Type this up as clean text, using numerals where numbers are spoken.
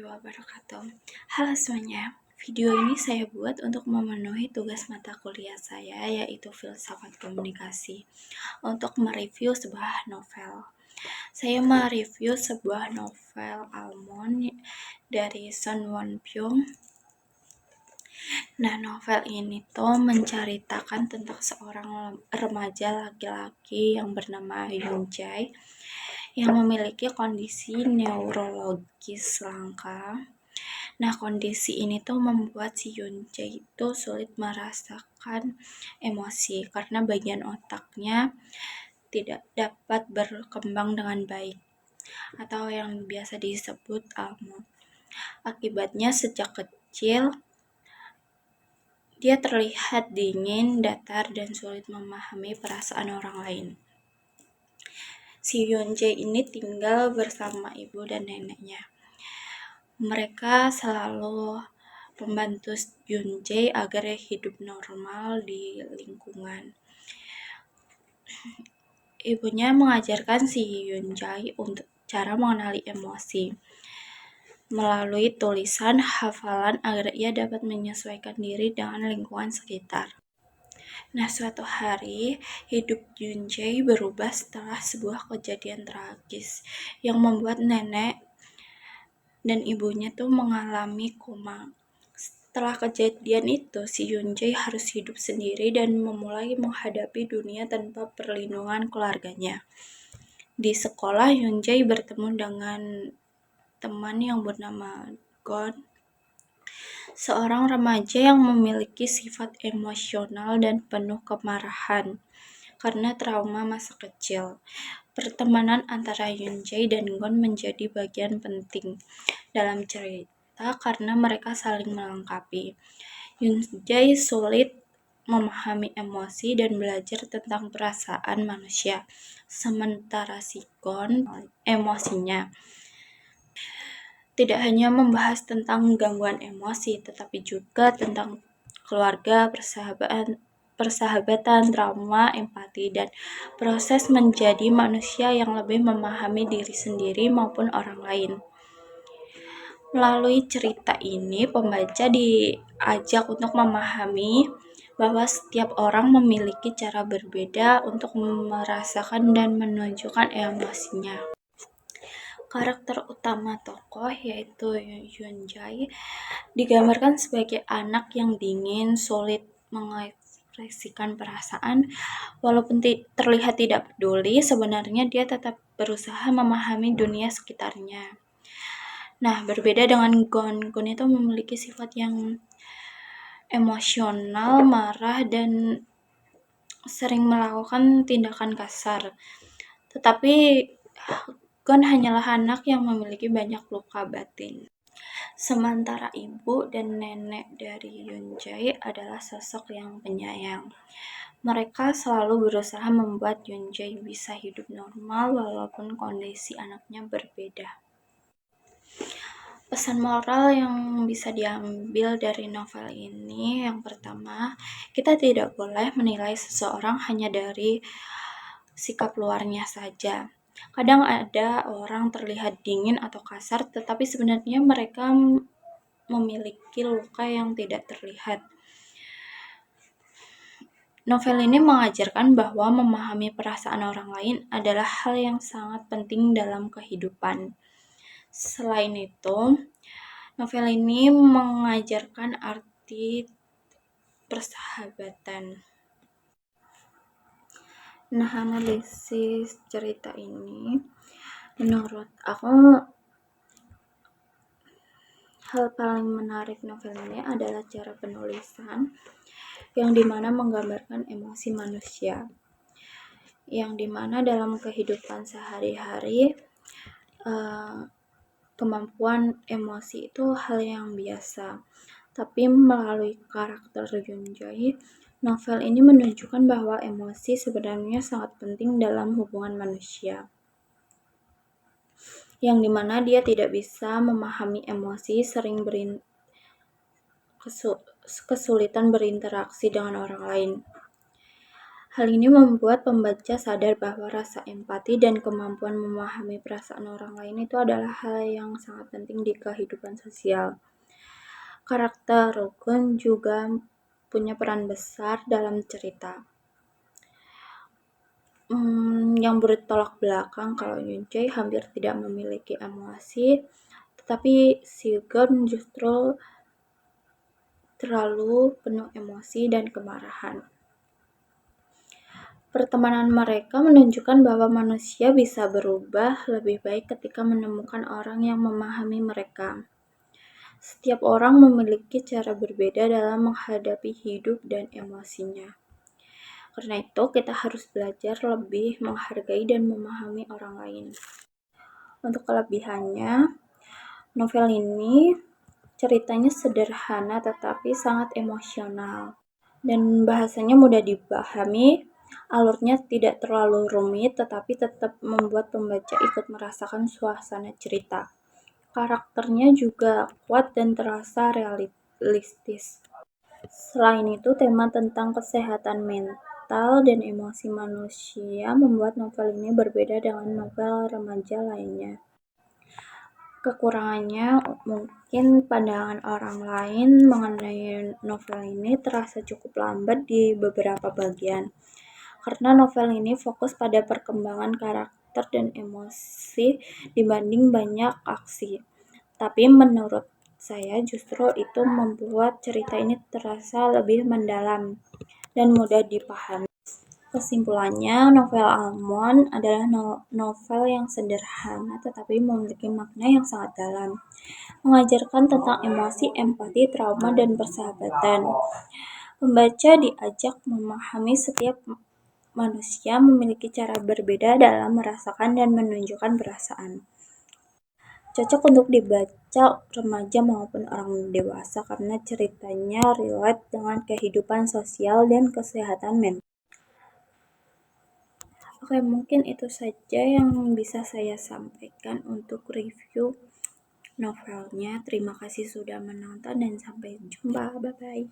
wabarakatuh. Halo semuanya, video ini saya buat untuk memenuhi tugas mata kuliah saya, yaitu Filsafat Komunikasi, untuk mereview sebuah novel. Saya mereview sebuah novel Almond dari Sun Won-byung. Nah, novel ini tuh menceritakan tentang seorang remaja laki-laki yang bernama Yoon Jae yang memiliki kondisi neurologis langka. Nah, kondisi ini tuh membuat si Yoon Jae itu sulit merasakan emosi karena bagian otaknya tidak dapat berkembang dengan baik atau yang biasa disebut almond. Akibatnya sejak kecil dia terlihat dingin, datar, dan sulit memahami perasaan orang lain. Si Yoon Jae ini tinggal bersama ibu dan neneknya. Mereka selalu membantu Yoon Jae agar hidup normal di lingkungan. Ibunya mengajarkan si Yoon Jae untuk cara mengenali emosi melalui tulisan hafalan agar ia dapat menyesuaikan diri dengan lingkungan sekitar. Nah, suatu hari, hidup Yoon Jae berubah setelah sebuah kejadian tragis yang membuat nenek dan ibunya tuh mengalami koma. Setelah kejadian itu, si Yoon Jae harus hidup sendiri dan memulai menghadapi dunia tanpa perlindungan keluarganya. Di sekolah, Yoon Jae bertemu dengan teman yang bernama Gon, seorang remaja yang memiliki sifat emosional dan penuh kemarahan karena trauma masa kecil. Pertemanan antara Yoon Jae dan Gon menjadi bagian penting dalam cerita karena mereka saling melengkapi. Yoon Jae sulit memahami emosi dan belajar tentang perasaan manusia, sementara si Gon emosinya tidak hanya membahas tentang gangguan emosi, tetapi juga tentang keluarga, persahabatan, trauma, empati, dan proses menjadi manusia yang lebih memahami diri sendiri maupun orang lain. Melalui cerita ini, pembaca diajak untuk memahami bahwa setiap orang memiliki cara berbeda untuk merasakan dan menunjukkan emosinya. Karakter utama tokoh, yaitu Yoon Jae, digambarkan sebagai anak yang dingin, sulit mengekspresikan perasaan. Walaupun terlihat tidak peduli, sebenarnya dia tetap berusaha memahami dunia sekitarnya. Nah, berbeda dengan Gon. Gon itu memiliki sifat yang emosional, marah, dan sering melakukan tindakan kasar. Tetapi Gon hanyalah anak yang memiliki banyak luka batin. Sementara ibu dan nenek dari Yoon Jae adalah sosok yang penyayang. Mereka selalu berusaha membuat Yoon Jae bisa hidup normal walaupun kondisi anaknya berbeda. Pesan moral yang bisa diambil dari novel ini, yang pertama, kita tidak boleh menilai seseorang hanya dari sikap luarnya saja. Kadang ada orang terlihat dingin atau kasar, tetapi sebenarnya mereka memiliki luka yang tidak terlihat. Novel ini mengajarkan bahwa memahami perasaan orang lain adalah hal yang sangat penting dalam kehidupan. Selain itu, novel ini mengajarkan arti persahabatan. Nah, analisis cerita ini, menurut aku, hal paling menarik novel ini adalah cara penulisan yang dimana menggambarkan emosi manusia, yang dimana dalam kehidupan sehari-hari kemampuan emosi itu hal yang biasa. Tapi melalui karakter Yoon Jae, novel ini menunjukkan bahwa emosi sebenarnya sangat penting dalam hubungan manusia, yang dimana dia tidak bisa memahami emosi, sering kesulitan berinteraksi dengan orang lain. Hal ini membuat pembaca sadar bahwa rasa empati dan kemampuan memahami perasaan orang lain itu adalah hal yang sangat penting di kehidupan sosial. Karakter rukun juga punya peran besar dalam cerita. Yang bertolak belakang kalau Yunjae hampir tidak memiliki emosi, tetapi Sigon justru terlalu penuh emosi dan kemarahan. Pertemanan mereka menunjukkan bahwa manusia bisa berubah lebih baik ketika menemukan orang yang memahami mereka. Setiap orang memiliki cara berbeda dalam menghadapi hidup dan emosinya. Karena itu, kita harus belajar lebih menghargai dan memahami orang lain. Untuk kelebihannya, novel ini ceritanya sederhana tetapi sangat emosional. Dan bahasanya mudah dipahami, alurnya tidak terlalu rumit tetapi tetap membuat pembaca ikut merasakan suasana cerita. Karakternya juga kuat dan terasa realistis. Selain itu, tema tentang kesehatan mental dan emosi manusia membuat novel ini berbeda dengan novel remaja lainnya. Kekurangannya mungkin pandangan orang lain mengenai novel ini terasa cukup lambat di beberapa bagian. Karena novel ini fokus pada perkembangan karakter dan emosi dibanding banyak aksi. Tapi menurut saya justru itu membuat cerita ini terasa lebih mendalam dan mudah dipahami. Kesimpulannya, novel Almond adalah novel yang sederhana tetapi memiliki makna yang sangat dalam. Mengajarkan tentang emosi, empati, trauma, dan persahabatan. Pembaca diajak memahami setiap manusia memiliki cara berbeda dalam merasakan dan menunjukkan perasaan. Cocok untuk dibaca remaja maupun orang dewasa karena ceritanya relate dengan kehidupan sosial dan kesehatan mental. Oke, mungkin itu saja yang bisa saya sampaikan untuk review novelnya. Terima kasih sudah menonton dan sampai jumpa. Bye-bye.